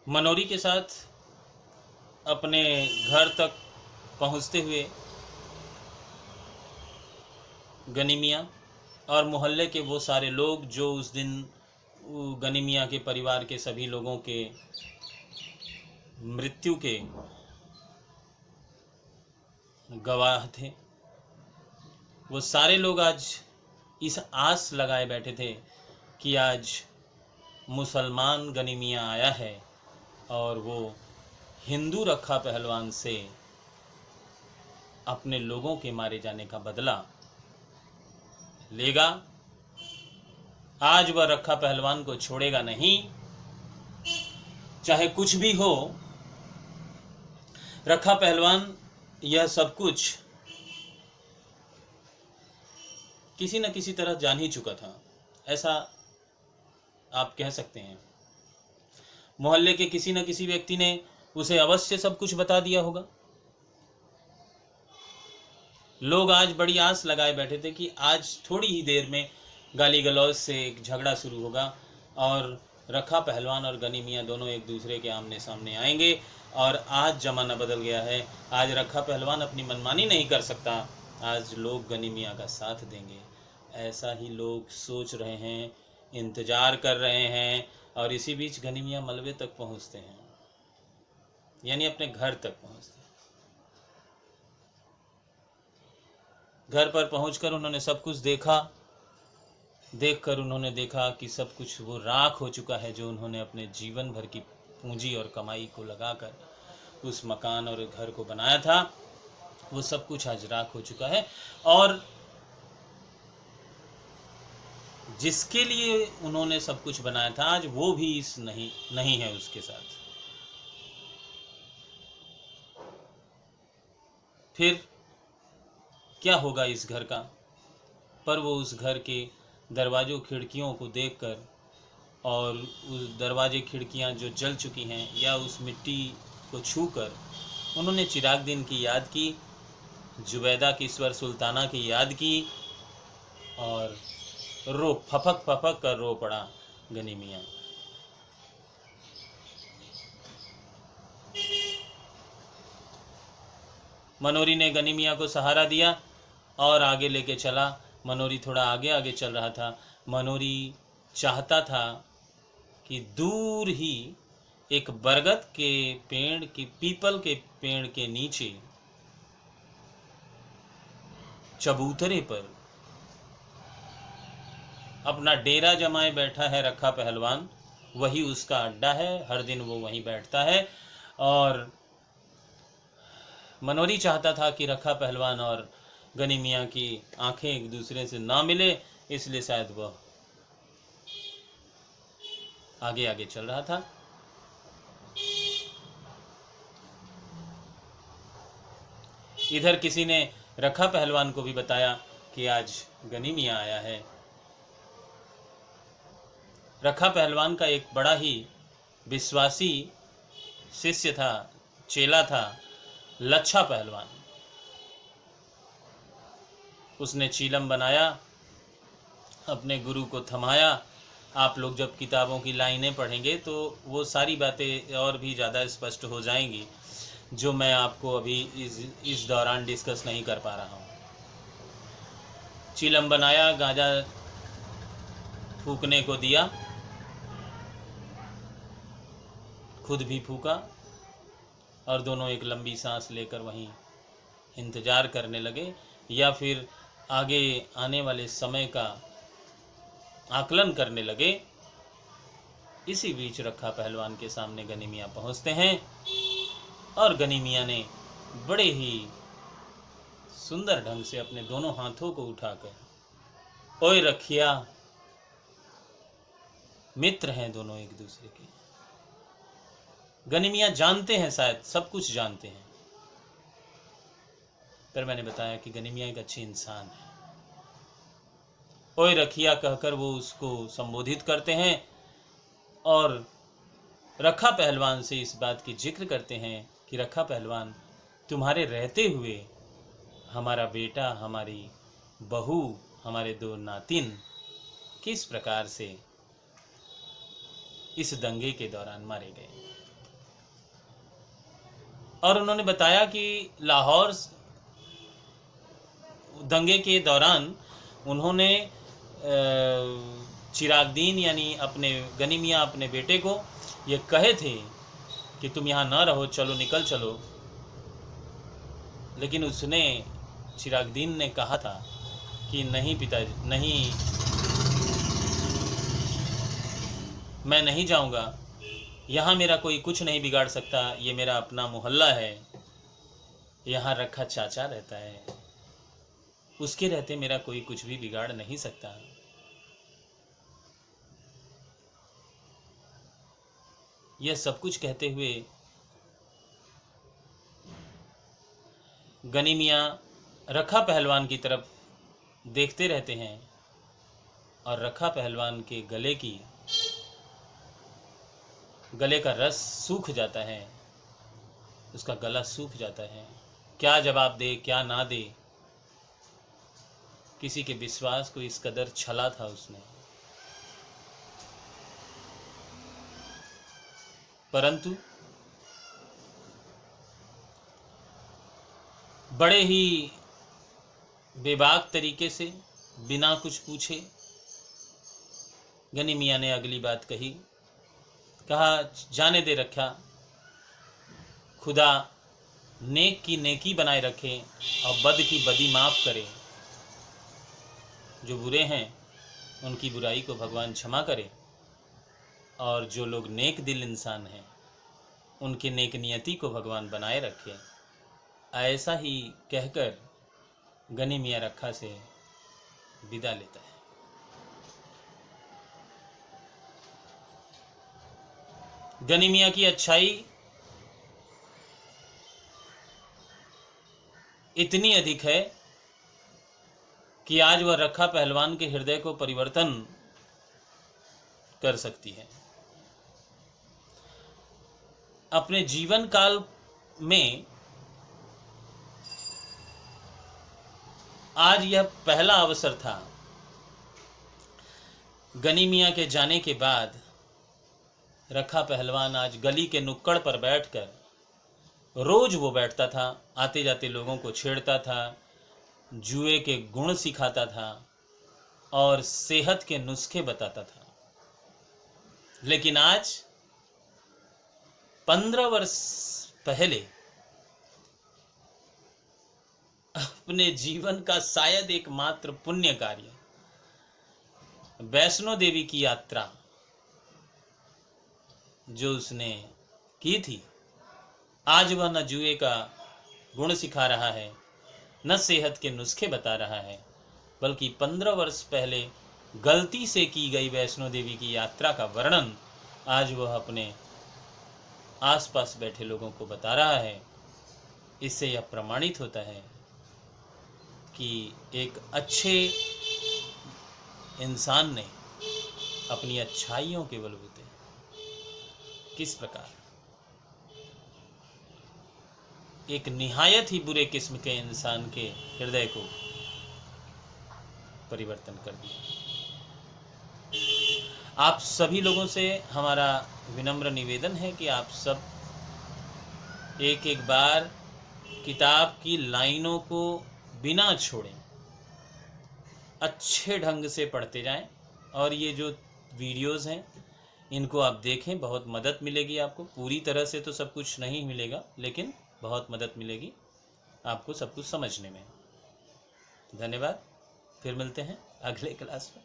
मनोरी के साथ अपने घर तक पहुंचते हुए गनी मियाँ और मोहल्ले के वो सारे लोग जो उस दिन गनी मियाँ के परिवार के सभी लोगों के मृत्यु के गवाह थे, वो सारे लोग आज इस आस लगाए बैठे थे कि आज मुसलमान गनी मियाँ आया है और वो हिंदू रखा पहलवान से अपने लोगों के मारे जाने का बदला लेगा। आज वह रखा पहलवान को छोड़ेगा नहीं, चाहे कुछ भी हो। रखा पहलवान यह सब कुछ किसी न किसी तरह जान ही चुका था, ऐसा आप कह सकते हैं। मोहल्ले के किसी न किसी व्यक्ति ने उसे अवश्य सब कुछ बता दिया होगा। लोग आज बड़ी आस लगाए बैठे थे कि आज थोड़ी ही देर में गाली गलौज से एक झगड़ा शुरू होगा और रखा पहलवान और गनी मियाँ दोनों एक दूसरे के आमने सामने आएंगे। और आज ज़माना बदल गया है, आज रखा पहलवान अपनी मनमानी नहीं कर सकता, आज लोग गनी मियाँ का साथ देंगे। ऐसा ही लोग सोच रहे हैं, इंतज़ार कर रहे हैं। और इसी बीच गनी मियाँ मलबे तक पहुँचते हैं, यानी अपने घर तक पहुँचते हैं। घर पर पहुंचकर उन्होंने सब कुछ देखकर उन्होंने देखा कि सब कुछ वो राख हो चुका है, जो उन्होंने अपने जीवन भर की पूंजी और कमाई को लगाकर उस मकान और घर को बनाया था, वो सब कुछ आज राख हो चुका है। और जिसके लिए उन्होंने सब कुछ बनाया था, आज वो भी इस नहीं है उसके साथ। फिर क्या होगा इस घर का? पर वो उस घर के दरवाज़ों खिड़कियों को देखकर और उस दरवाजे खिड़कियां जो जल चुकी हैं या उस मिट्टी को छूकर उन्होंने चिरागदीन की याद की, जुबैदा किस्वर सुल्ताना की याद की और फपक कर रो पड़ा गनी मियाँ। मनोरी ने गनी मियाँ को सहारा दिया और आगे लेके चला। मनोरी थोड़ा आगे आगे चल रहा था। मनोरी चाहता था कि दूर ही एक बरगद के पेड़ की पीपल के पेड़ के नीचे चबूतरे पर अपना डेरा जमाए बैठा है रखा पहलवान, वही उसका अड्डा है, हर दिन वो वहीं बैठता है। और मनोरी चाहता था कि रखा पहलवान और गनी मियाँ की आंखें एक दूसरे से ना मिले, इसलिए शायद वह आगे आगे चल रहा था। इधर किसी ने रखा पहलवान को भी बताया कि आज गनी मियाँ आया है। रखा पहलवान का एक बड़ा ही विश्वासी शिष्य था, चेला था, लच्छा पहलवान। उसने चीलम बनाया, अपने गुरु को थमाया। आप लोग जब किताबों की लाइनें पढ़ेंगे तो वो सारी बातें और भी ज़्यादा स्पष्ट हो जाएंगी, जो मैं आपको अभी इस दौरान डिस्कस नहीं कर पा रहा हूँ। चीलम बनाया, गांजा फूकने को दिया, खुद भी फूका और दोनों एक लंबी सांस लेकर वहीं इंतज़ार करने लगे, या फिर आगे आने वाले समय का आकलन करने लगे। इसी बीच रखा पहलवान के सामने गनी मियाँ पहुँचते हैं और गनी मियाँ ने बड़े ही सुंदर ढंग से अपने दोनों हाथों को उठाकर, ओए रखिया, मित्र हैं दोनों एक दूसरे के। गनी मियाँ जानते हैं, शायद सब कुछ जानते हैं, पर मैंने बताया कि गनी मियाँ एक अच्छे इंसान है। ओए रखिया कहकर वो उसको संबोधित करते हैं और रखा पहलवान से इस बात की जिक्र करते हैं कि रखा पहलवान, तुम्हारे रहते हुए हमारा बेटा, हमारी बहू, हमारे 2 नातिन किस प्रकार से इस दंगे के दौरान मारे गए। और उन्होंने बताया कि लाहौर दंगे के दौरान उन्होंने चिरागदीन यानी अपने गनी मियाँ अपने बेटे को ये कहे थे कि तुम यहाँ ना रहो, चलो निकल चलो, लेकिन उसने चिरागदीन ने कहा था कि नहीं पिताजी, नहीं, मैं नहीं जाऊँगा, यहाँ मेरा कोई कुछ नहीं बिगाड़ सकता, ये मेरा अपना मोहल्ला है, यहाँ रखा चाचा रहता है, उसके रहते मेरा कोई कुछ भी बिगाड़ नहीं सकता। यह सब कुछ कहते हुए गनी मियाँ रखा पहलवान की तरफ देखते रहते हैं और रखा पहलवान के गले का रस सूख जाता है, उसका गला सूख जाता है। क्या जवाब दे, क्या ना दे, किसी के विश्वास को इस कदर छला था उसने। परंतु बड़े ही बेबाक तरीके से बिना कुछ पूछे गनी मियाँ ने अगली बात कही, कहा जाने दे रखा, खुदा नेक की नेकी बनाए रखे और बद की बदी माफ़ करे, जो बुरे हैं उनकी बुराई को भगवान क्षमा करे और जो लोग नेक दिल इंसान हैं उनके नेक नियति को भगवान बनाए रखे। ऐसा ही कहकर गनी मियाँ रखा से विदा लेता है। गनी मियाँ की अच्छाई इतनी अधिक है कि आज वह रखा पहलवान के हृदय को परिवर्तन कर सकती है। अपने जीवन काल में आज यह पहला अवसर था। गनी मियाँ के जाने के बाद रखा पहलवान आज गली के नुक्कड़ पर बैठकर रोज वो बैठता था, आते जाते लोगों को छेड़ता था, जुए के गुण सिखाता था और सेहत के नुस्खे बताता था। लेकिन आज 15 वर्ष पहले अपने जीवन का शायद एकमात्र पुण्य कार्य वैष्णो देवी की यात्रा जो उसने की थी, आज वह न जुए का गुण सिखा रहा है, न सेहत के नुस्खे बता रहा है, बल्कि 15 वर्ष पहले गलती से की गई वैष्णो देवी की यात्रा का वर्णन आज वह अपने आसपास बैठे लोगों को बता रहा है। इससे यह प्रमाणित होता है कि एक अच्छे इंसान ने अपनी अच्छाइयों के बलबूते किस प्रकार एक निहायत ही बुरे किस्म के इंसान के हृदय को परिवर्तन कर दिया। आप सभी लोगों से हमारा विनम्र निवेदन है कि आप सब एक एक बार किताब की लाइनों को बिना छोड़े अच्छे ढंग से पढ़ते जाएं और ये जो वीडियोस हैं इनको आप देखें, बहुत मदद मिलेगी आपको। पूरी तरह से तो सब कुछ नहीं मिलेगा, लेकिन बहुत मदद मिलेगी आपको सब कुछ समझने में। धन्यवाद, फिर मिलते हैं अगले क्लास में।